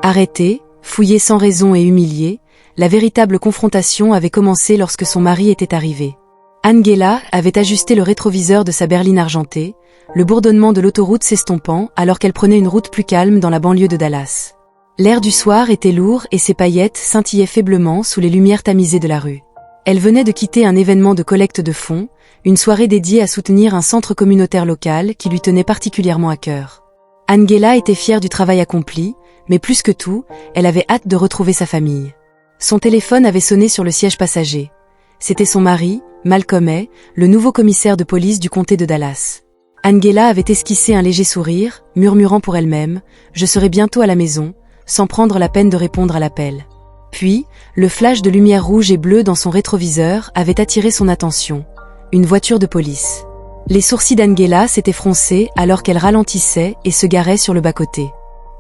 Arrêtée, fouillée sans raison et humiliée, la véritable confrontation avait commencé lorsque son mari était arrivé. Angela avait ajusté le rétroviseur de sa berline argentée, le bourdonnement de l'autoroute s'estompant alors qu'elle prenait une route plus calme dans la banlieue de Dallas. L'air du soir était lourd et ses paillettes scintillaient faiblement sous les lumières tamisées de la rue. Elle venait de quitter un événement de collecte de fonds, une soirée dédiée à soutenir un centre communautaire local qui lui tenait particulièrement à cœur. Angela était fière du travail accompli, mais plus que tout, elle avait hâte de retrouver sa famille. Son téléphone avait sonné sur le siège passager. C'était son mari, Malcolm Hay, le nouveau commissaire de police du comté de Dallas. Angela avait esquissé un léger sourire, murmurant pour elle-même « Je serai bientôt à la maison », sans prendre la peine de répondre à l'appel. Puis, le flash de lumière rouge et bleue dans son rétroviseur avait attiré son attention. Une voiture de police. Les sourcils d'Angela s'étaient froncés alors qu'elle ralentissait et se garait sur le bas-côté.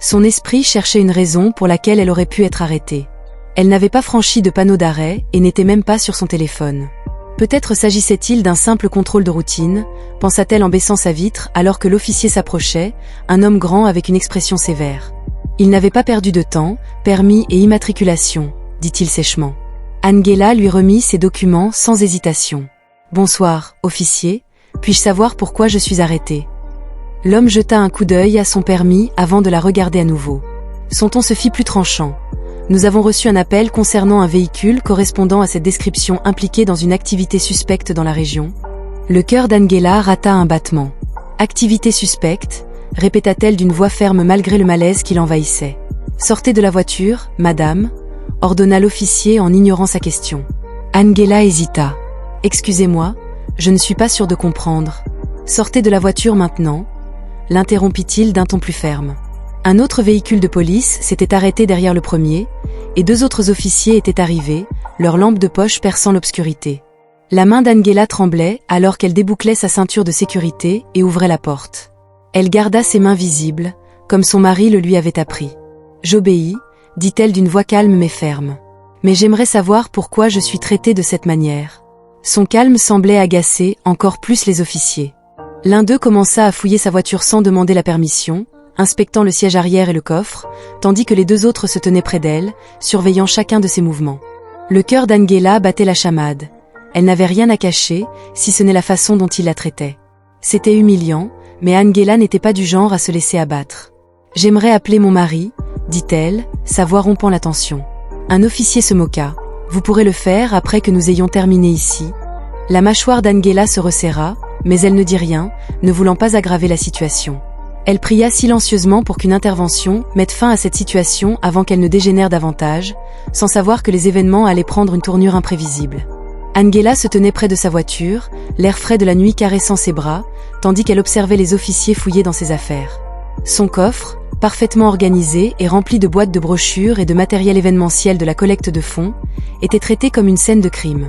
Son esprit cherchait une raison pour laquelle elle aurait pu être arrêtée. Elle n'avait pas franchi de panneau d'arrêt et n'était même pas sur son téléphone. Peut-être s'agissait-il d'un simple contrôle de routine, pensa-t-elle en baissant sa vitre alors que l'officier s'approchait, un homme grand avec une expression sévère. Il n'avait pas perdu de temps, permis et immatriculation, dit-il sèchement. Angela lui remit ses documents sans hésitation. « Bonsoir, officier, puis-je savoir pourquoi je suis arrêté ?» L'homme jeta un coup d'œil à son permis avant de la regarder à nouveau. Son ton se fit plus tranchant. « Nous avons reçu un appel concernant un véhicule correspondant à cette description impliqué dans une activité suspecte dans la région. » Le cœur d'Angela rata un battement. « Activité suspecte ?» répéta-t-elle d'une voix ferme malgré le malaise qui l'envahissait. « Sortez de la voiture, madame » ordonna l'officier en ignorant sa question. Angela hésita. « Excusez-moi, je ne suis pas sûre de comprendre. Sortez de la voiture maintenant » l'interrompit-il d'un ton plus ferme. Un autre véhicule de police s'était arrêté derrière le premier, et deux autres officiers étaient arrivés, leurs lampes de poche perçant l'obscurité. La main d'Angela tremblait alors qu'elle débouclait sa ceinture de sécurité et ouvrait la porte. Elle garda ses mains visibles, comme son mari le lui avait appris. « J'obéis », dit-elle d'une voix calme mais ferme. « Mais j'aimerais savoir pourquoi je suis traitée de cette manière. » Son calme semblait agacer encore plus les officiers. L'un d'eux commença à fouiller sa voiture sans demander la permission, inspectant le siège arrière et le coffre, tandis que les deux autres se tenaient près d'elle, surveillant chacun de ses mouvements. Le cœur d'Angela battait la chamade. Elle n'avait rien à cacher, si ce n'est la façon dont il la traitait. C'était humiliant, mais Angela n'était pas du genre à se laisser abattre. « J'aimerais appeler mon mari », dit-elle, sa voix rompant la tension. Un officier se moqua. « Vous pourrez le faire après que nous ayons terminé ici. » La mâchoire d'Angela se resserra, mais elle ne dit rien, ne voulant pas aggraver la situation. Elle pria silencieusement pour qu'une intervention mette fin à cette situation avant qu'elle ne dégénère davantage, sans savoir que les événements allaient prendre une tournure imprévisible. Angela se tenait près de sa voiture, l'air frais de la nuit caressant ses bras, tandis qu'elle observait les officiers fouiller dans ses affaires. Son coffre, parfaitement organisé et rempli de boîtes de brochures et de matériel événementiel de la collecte de fonds, était traité comme une scène de crime.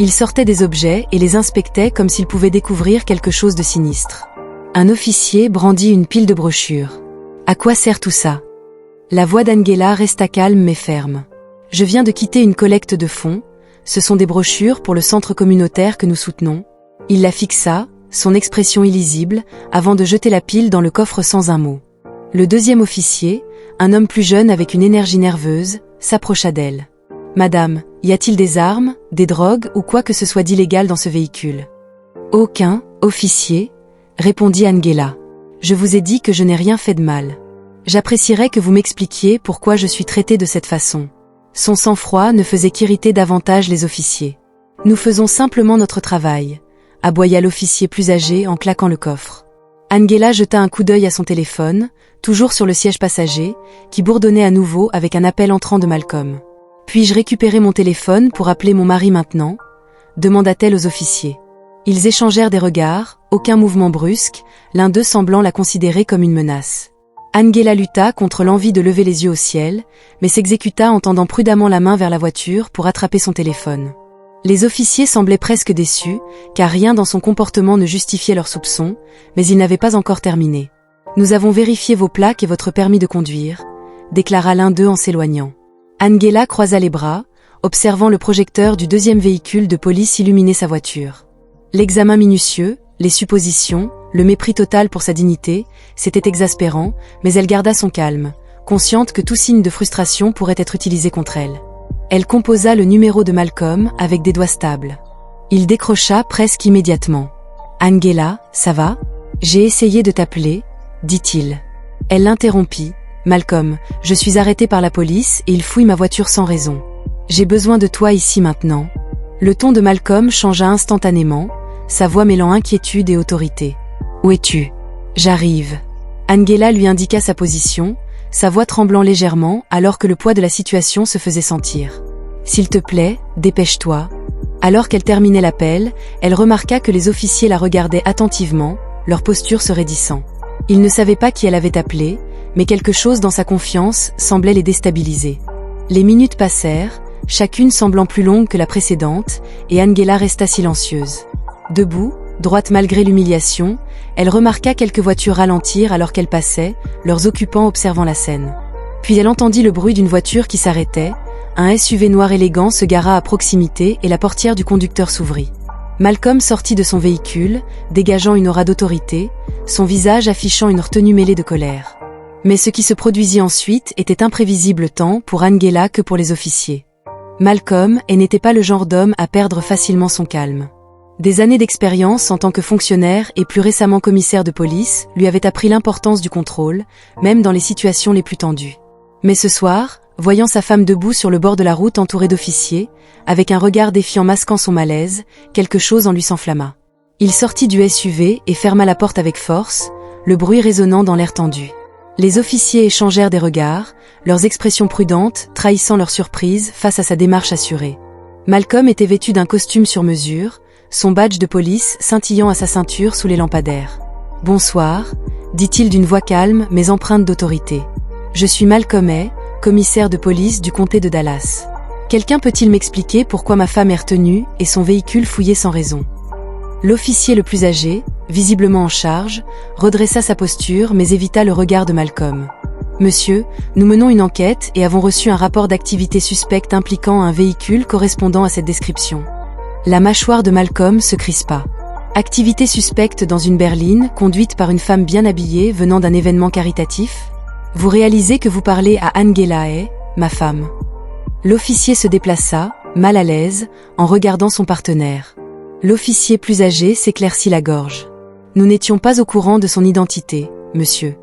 Il sortait des objets et les inspectait comme s'il pouvait découvrir quelque chose de sinistre. Un officier brandit une pile de brochures. « À quoi sert tout ça ?» La voix d'Angela resta calme mais ferme. « Je viens de quitter une collecte de fonds. Ce sont des brochures pour le centre communautaire que nous soutenons. » Il la fixa, son expression illisible, avant de jeter la pile dans le coffre sans un mot. Le deuxième officier, un homme plus jeune avec une énergie nerveuse, s'approcha d'elle. « Madame, y a-t-il des armes, des drogues ou quoi que ce soit d'illégal dans ce véhicule ?»« Aucun, officier, » répondit Angela. « Je vous ai dit que je n'ai rien fait de mal. J'apprécierais que vous m'expliquiez pourquoi je suis traitée de cette façon. » Son sang-froid ne faisait qu'irriter davantage les officiers. « Nous faisons simplement notre travail », aboya l'officier plus âgé en claquant le coffre. Angela jeta un coup d'œil à son téléphone, toujours sur le siège passager, qui bourdonnait à nouveau avec un appel entrant de Malcolm. « Puis-je récupérer mon téléphone pour appeler mon mari maintenant ?» demanda-t-elle aux officiers. Ils échangèrent des regards, aucun mouvement brusque, l'un d'eux semblant la considérer comme une menace. Angela lutta contre l'envie de lever les yeux au ciel, mais s'exécuta en tendant prudemment la main vers la voiture pour attraper son téléphone. Les officiers semblaient presque déçus, car rien dans son comportement ne justifiait leurs soupçons, mais ils n'avaient pas encore terminé. « Nous avons vérifié vos plaques et votre permis de conduire », déclara l'un d'eux en s'éloignant. Angela croisa les bras, observant le projecteur du deuxième véhicule de police illuminer sa voiture. L'examen minutieux, les suppositions, le mépris total pour sa dignité, c'était exaspérant, mais elle garda son calme, consciente que tout signe de frustration pourrait être utilisé contre elle. Elle composa le numéro de Malcolm avec des doigts stables. Il décrocha presque immédiatement. « Angela, ça va ? J'ai essayé de t'appeler, dit-il. Elle l'interrompit. « Malcolm, je suis arrêté par la police et ils fouillent ma voiture sans raison. J'ai besoin de toi ici maintenant. » Le ton de Malcolm changea instantanément, sa voix mêlant inquiétude et autorité. « Où es-tu ? » ?»« J'arrive. » Angela lui indiqua sa position, sa voix tremblant légèrement alors que le poids de la situation se faisait sentir. « S'il te plaît, dépêche-toi. » Alors qu'elle terminait l'appel, elle remarqua que les officiers la regardaient attentivement, leur posture se raidissant. Ils ne savaient pas qui elle avait appelé, mais quelque chose dans sa confiance semblait les déstabiliser. Les minutes passèrent, chacune semblant plus longue que la précédente, et Angela resta silencieuse. Debout, droite malgré l'humiliation, elle remarqua quelques voitures ralentir alors qu'elles passaient, leurs occupants observant la scène. Puis elle entendit le bruit d'une voiture qui s'arrêtait, un SUV noir élégant se gara à proximité et la portière du conducteur s'ouvrit. Malcolm sortit de son véhicule, dégageant une aura d'autorité, son visage affichant une retenue mêlée de colère. Mais ce qui se produisit ensuite était imprévisible tant pour Angela que pour les officiers. Malcolm n'était pas le genre d'homme à perdre facilement son calme. Des années d'expérience en tant que fonctionnaire et plus récemment commissaire de police lui avaient appris l'importance du contrôle, même dans les situations les plus tendues. Mais ce soir, voyant sa femme debout sur le bord de la route entourée d'officiers, avec un regard défiant masquant son malaise, quelque chose en lui s'enflamma. Il sortit du SUV et ferma la porte avec force, le bruit résonnant dans l'air tendu. Les officiers échangèrent des regards, leurs expressions prudentes trahissant leur surprise face à sa démarche assurée. Malcolm était vêtu d'un costume sur mesure, son badge de police scintillant à sa ceinture sous les lampadaires. « Bonsoir », dit-il d'une voix calme mais empreinte d'autorité. « Je suis Malcolm Hay, commissaire de police du comté de Dallas. Quelqu'un peut-il m'expliquer pourquoi ma femme est retenue et son véhicule fouillé sans raison ?» L'officier le plus âgé, visiblement en charge, redressa sa posture mais évita le regard de Malcolm. « Monsieur, nous menons une enquête et avons reçu un rapport d'activité suspecte impliquant un véhicule correspondant à cette description. » La mâchoire de Malcolm se crispa. Activité suspecte dans une berline conduite par une femme bien habillée venant d'un événement caritatif ? Vous réalisez que vous parlez à Angela Hay, ma femme. L'officier se déplaça, mal à l'aise, en regardant son partenaire. L'officier plus âgé s'éclaircit la gorge. Nous n'étions pas au courant de son identité, monsieur.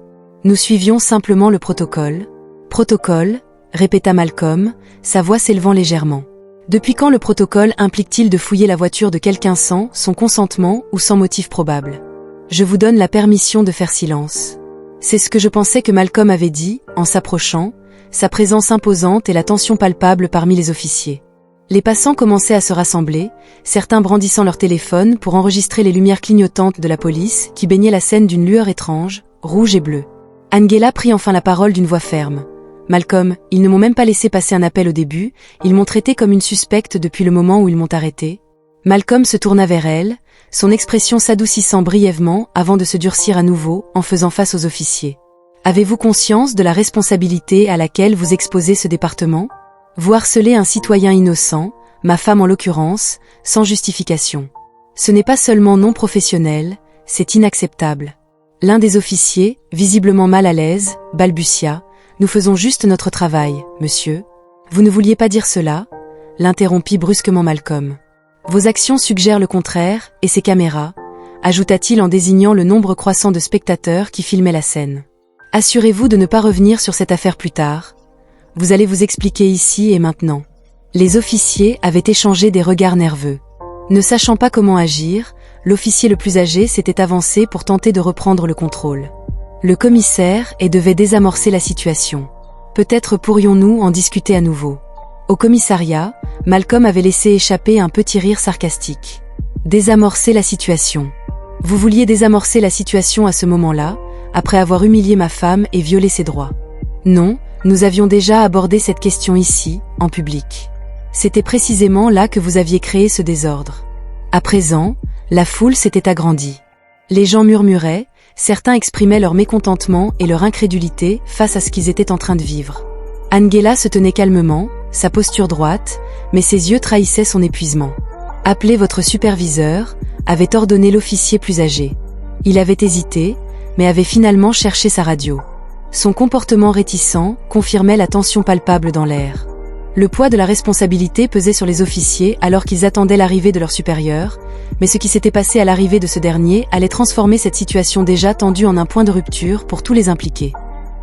Nous suivions simplement le protocole. Protocole, répéta Malcolm, sa voix s'élevant légèrement. Depuis quand le protocole implique-t-il de fouiller la voiture de quelqu'un sans son consentement ou sans motif probable ? Je vous donne la permission de faire silence. C'est ce que je pensais que Malcolm avait dit, en s'approchant, sa présence imposante et la tension palpable parmi les officiers. Les passants commençaient à se rassembler, certains brandissant leur téléphone pour enregistrer les lumières clignotantes de la police qui baignaient la scène d'une lueur étrange, rouge et bleue. Angela prit enfin la parole d'une voix ferme. « Malcolm, ils ne m'ont même pas laissé passer un appel au début, ils m'ont traité comme une suspecte depuis le moment où ils m'ont arrêté. » Malcolm se tourna vers elle, son expression s'adoucissant brièvement avant de se durcir à nouveau en faisant face aux officiers. « Avez-vous conscience de la responsabilité à laquelle vous exposez ce département ? Vous harcelez un citoyen innocent, ma femme en l'occurrence, sans justification. Ce n'est pas seulement non professionnel, c'est inacceptable. » L'un des officiers, visiblement mal à l'aise, balbutia. « Nous faisons juste notre travail, monsieur. » « Vous ne vouliez pas dire cela ?» l'interrompit brusquement Malcolm. « Vos actions suggèrent le contraire, et ces caméras, » ajouta-t-il en désignant le nombre croissant de spectateurs qui filmaient la scène. « Assurez-vous de ne pas revenir sur cette affaire plus tard. Vous allez vous expliquer ici et maintenant. » Les officiers avaient échangé des regards nerveux. Ne sachant pas comment agir, l'officier le plus âgé s'était avancé pour tenter de reprendre le contrôle. Le commissaire devait désamorcer la situation. Peut-être pourrions-nous en discuter à nouveau. Au commissariat, Malcolm avait laissé échapper un petit rire sarcastique. Désamorcer la situation. Vous vouliez désamorcer la situation à ce moment-là, après avoir humilié ma femme et violé ses droits. Non, nous avions déjà abordé cette question ici, en public. C'était précisément là que vous aviez créé ce désordre. À présent, la foule s'était agrandie. Les gens murmuraient, certains exprimaient leur mécontentement et leur incrédulité face à ce qu'ils étaient en train de vivre. Angela se tenait calmement, sa posture droite, mais ses yeux trahissaient son épuisement. « Appelez votre superviseur », avait ordonné l'officier plus âgé. Il avait hésité, mais avait finalement cherché sa radio. Son comportement réticent confirmait la tension palpable dans l'air. Le poids de la responsabilité pesait sur les officiers alors qu'ils attendaient l'arrivée de leur supérieur, mais ce qui s'était passé à l'arrivée de ce dernier allait transformer cette situation déjà tendue en un point de rupture pour tous les impliqués.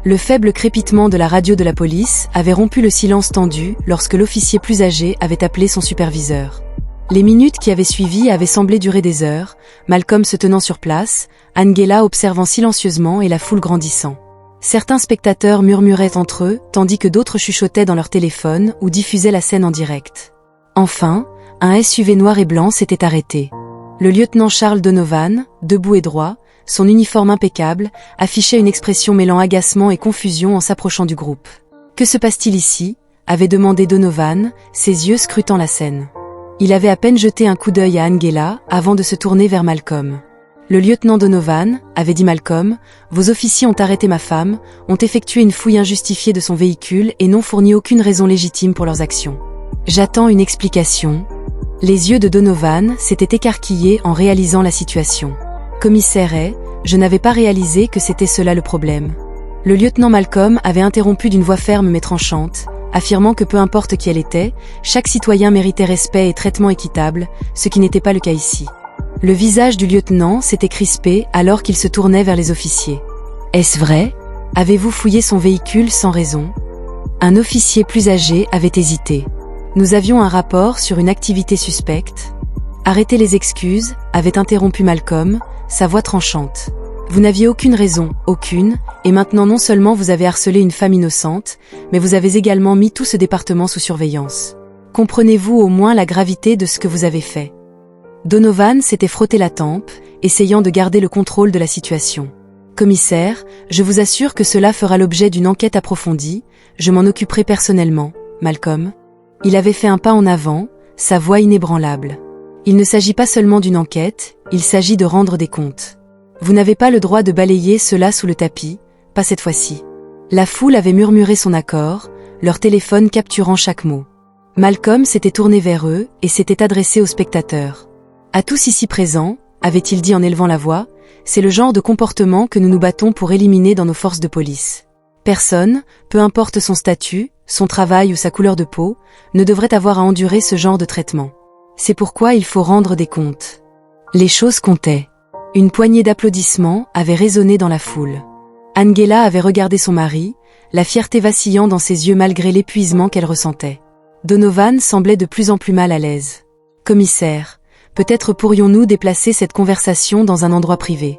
Le faible crépitement de la radio de la police avait rompu le silence tendu lorsque l'officier plus âgé avait appelé son superviseur. Les minutes qui avaient suivi avaient semblé durer des heures, Malcolm se tenant sur place, Angela observant silencieusement et la foule grandissant. Certains spectateurs murmuraient entre eux, tandis que d'autres chuchotaient dans leur téléphone ou diffusaient la scène en direct. Enfin, un SUV noir et blanc s'était arrêté. Le lieutenant Charles Donovan, debout et droit, son uniforme impeccable, affichait une expression mêlant agacement et confusion en s'approchant du groupe. « Que se passe-t-il ici » avait demandé Donovan, ses yeux scrutant la scène. Il avait à peine jeté un coup d'œil à Angela avant de se tourner vers Malcolm. Le lieutenant Donovan, avait dit Malcolm, vos officiers ont arrêté ma femme, ont effectué une fouille injustifiée de son véhicule et n'ont fourni aucune raison légitime pour leurs actions. J'attends une explication. Les yeux de Donovan s'étaient écarquillés en réalisant la situation. Commissaire Hay, je n'avais pas réalisé que c'était cela le problème. Le lieutenant Malcolm avait interrompu d'une voix ferme mais tranchante, affirmant que peu importe qui elle était, chaque citoyen méritait respect et traitement équitable, ce qui n'était pas le cas ici. Le visage du lieutenant s'était crispé alors qu'il se tournait vers les officiers. « Est-ce vrai ? Avez-vous fouillé son véhicule sans raison ?» Un officier plus âgé avait hésité. « Nous avions un rapport sur une activité suspecte. »« Arrêtez les excuses » avait interrompu Malcolm, sa voix tranchante. « Vous n'aviez aucune raison, aucune, et maintenant non seulement vous avez harcelé une femme innocente, mais vous avez également mis tout ce département sous surveillance. Comprenez-vous au moins la gravité de ce que vous avez fait ?» Donovan s'était frotté la tempe, essayant de garder le contrôle de la situation. « Commissaire, je vous assure que cela fera l'objet d'une enquête approfondie, je m'en occuperai personnellement, Malcolm. » Il avait fait un pas en avant, sa voix inébranlable. « Il ne s'agit pas seulement d'une enquête, il s'agit de rendre des comptes. Vous n'avez pas le droit de balayer cela sous le tapis, pas cette fois-ci. » La foule avait murmuré son accord, leur téléphone capturant chaque mot. Malcolm s'était tourné vers eux et s'était adressé aux spectateurs. À tous ici présents, avait-il dit en élevant la voix, c'est le genre de comportement que nous nous battons pour éliminer dans nos forces de police. Personne, peu importe son statut, son travail ou sa couleur de peau, ne devrait avoir à endurer ce genre de traitement. C'est pourquoi il faut rendre des comptes. Les choses comptaient. Une poignée d'applaudissements avait résonné dans la foule. Angela avait regardé son mari, la fierté vacillant dans ses yeux malgré l'épuisement qu'elle ressentait. Donovan semblait de plus en plus mal à l'aise. « Commissaire, peut-être pourrions-nous déplacer cette conversation dans un endroit privé. »«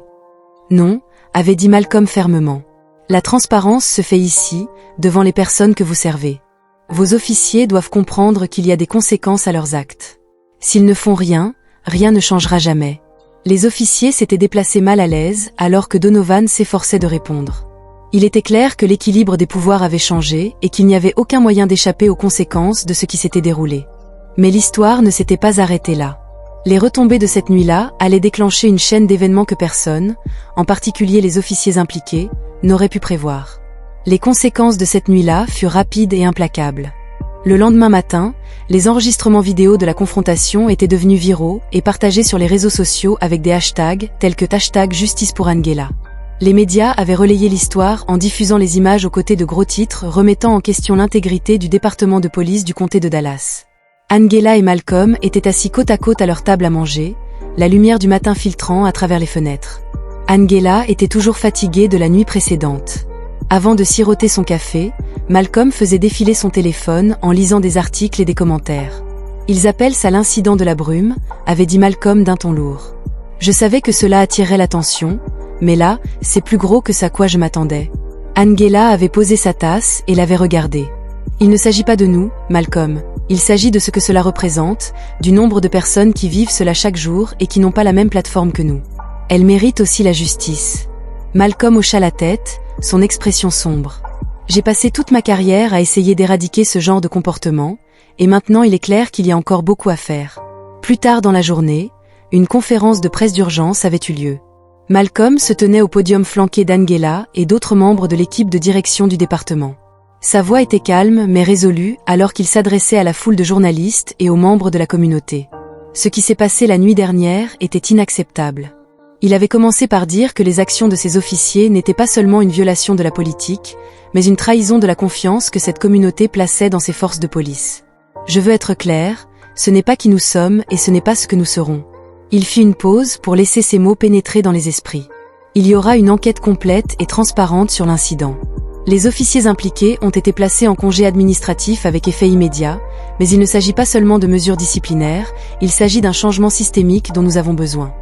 Non, » avait dit Malcolm fermement. « La transparence se fait ici, devant les personnes que vous servez. Vos officiers doivent comprendre qu'il y a des conséquences à leurs actes. S'ils ne font rien, rien ne changera jamais. » Les officiers s'étaient déplacés mal à l'aise alors que Donovan s'efforçait de répondre. Il était clair que l'équilibre des pouvoirs avait changé et qu'il n'y avait aucun moyen d'échapper aux conséquences de ce qui s'était déroulé. Mais l'histoire ne s'était pas arrêtée là. Les retombées de cette nuit-là allaient déclencher une chaîne d'événements que personne, en particulier les officiers impliqués, n'aurait pu prévoir. Les conséquences de cette nuit-là furent rapides et implacables. Le lendemain matin, les enregistrements vidéo de la confrontation étaient devenus viraux et partagés sur les réseaux sociaux avec des hashtags tels que #Justice pour Angela. Les médias avaient relayé l'histoire en diffusant les images aux côtés de gros titres remettant en question l'intégrité du département de police du comté de Dallas. Angela et Malcolm étaient assis côte à côte à leur table à manger, la lumière du matin filtrant à travers les fenêtres. Angela était toujours fatiguée de la nuit précédente. Avant de siroter son café, Malcolm faisait défiler son téléphone en lisant des articles et des commentaires. « Ils appellent ça l'incident de la brume », avait dit Malcolm d'un ton lourd. « Je savais que cela attirerait l'attention, mais là, c'est plus gros que ce à quoi je m'attendais. » Angela avait posé sa tasse et l'avait regardé. « Il ne s'agit pas de nous, Malcolm. Il s'agit de ce que cela représente, du nombre de personnes qui vivent cela chaque jour et qui n'ont pas la même plateforme que nous. Elle mérite aussi la justice. » Malcolm hocha la tête, son expression sombre. « J'ai passé toute ma carrière à essayer d'éradiquer ce genre de comportement, et maintenant il est clair qu'il y a encore beaucoup à faire. » Plus tard dans la journée, une conférence de presse d'urgence avait eu lieu. Malcolm se tenait au podium flanqué d'Angela et d'autres membres de l'équipe de direction du département. Sa voix était calme mais résolue alors qu'il s'adressait à la foule de journalistes et aux membres de la communauté. Ce qui s'est passé la nuit dernière était inacceptable. Il avait commencé par dire que les actions de ses officiers n'étaient pas seulement une violation de la politique, mais une trahison de la confiance que cette communauté plaçait dans ses forces de police. Je veux être clair, ce n'est pas qui nous sommes et ce n'est pas ce que nous serons. Il fit une pause pour laisser ces mots pénétrer dans les esprits. Il y aura une enquête complète et transparente sur l'incident. Les officiers impliqués ont été placés en congé administratif avec effet immédiat, mais il ne s'agit pas seulement de mesures disciplinaires, il s'agit d'un changement systémique dont nous avons besoin.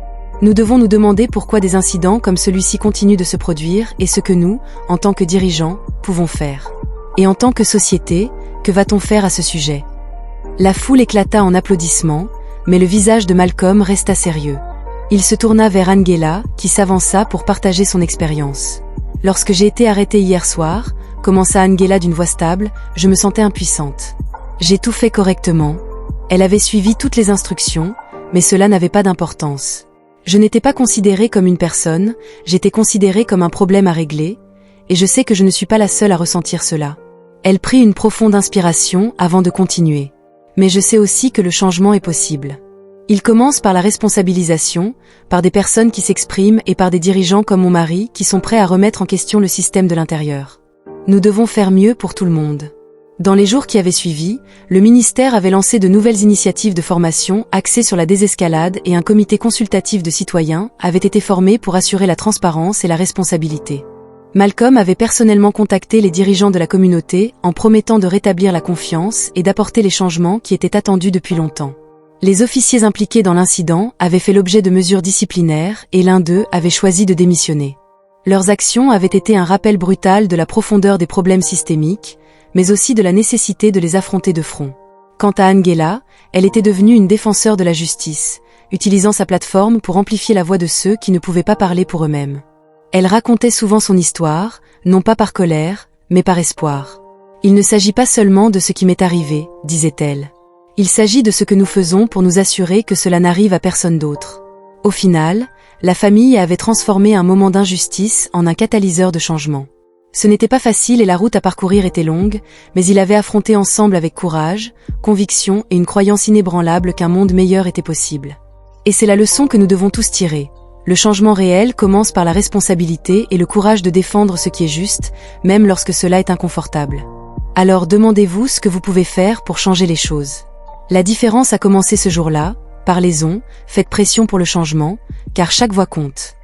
Nous devons nous demander pourquoi des incidents comme celui-ci continuent de se produire et ce que nous, en tant que dirigeants, pouvons faire. Et en tant que société, que va-t-on faire à ce sujet? La foule éclata en applaudissements, mais le visage de Malcolm resta sérieux. Il se tourna vers Angela, qui s'avança pour partager son expérience. « Lorsque j'ai été arrêtée hier soir, » commença Angela d'une voix stable, « je me sentais impuissante. J'ai tout fait correctement. » Elle avait suivi toutes les instructions, mais cela n'avait pas d'importance. Je n'étais pas considérée comme une personne, j'étais considérée comme un problème à régler, et je sais que je ne suis pas la seule à ressentir cela. Elle prit une profonde inspiration avant de continuer. Mais je sais aussi que le changement est possible. Il commence par la responsabilisation, par des personnes qui s'expriment et par des dirigeants comme mon mari qui sont prêts à remettre en question le système de l'intérieur. Nous devons faire mieux pour tout le monde. Dans les jours qui avaient suivi, le ministère avait lancé de nouvelles initiatives de formation axées sur la désescalade et un comité consultatif de citoyens avait été formé pour assurer la transparence et la responsabilité. Malcolm avait personnellement contacté les dirigeants de la communauté en promettant de rétablir la confiance et d'apporter les changements qui étaient attendus depuis longtemps. Les officiers impliqués dans l'incident avaient fait l'objet de mesures disciplinaires et l'un d'eux avait choisi de démissionner. Leurs actions avaient été un rappel brutal de la profondeur des problèmes systémiques, mais aussi de la nécessité de les affronter de front. Quant à Angela, elle était devenue une défenseur de la justice, utilisant sa plateforme pour amplifier la voix de ceux qui ne pouvaient pas parler pour eux-mêmes. Elle racontait souvent son histoire, non pas par colère, mais par espoir. « Il ne s'agit pas seulement de ce qui m'est arrivé, disait-elle. Il s'agit de ce que nous faisons pour nous assurer que cela n'arrive à personne d'autre. » Au final, la famille avait transformé un moment d'injustice en un catalyseur de changement. Ce n'était pas facile et la route à parcourir était longue, mais ils avaient affronté ensemble avec courage, conviction et une croyance inébranlable qu'un monde meilleur était possible. Et c'est la leçon que nous devons tous tirer. Le changement réel commence par la responsabilité et le courage de défendre ce qui est juste, même lorsque cela est inconfortable. Alors demandez-vous ce que vous pouvez faire pour changer les choses. La différence a commencé ce jour-là, parlez-en, faites pression pour le changement, car chaque voix compte.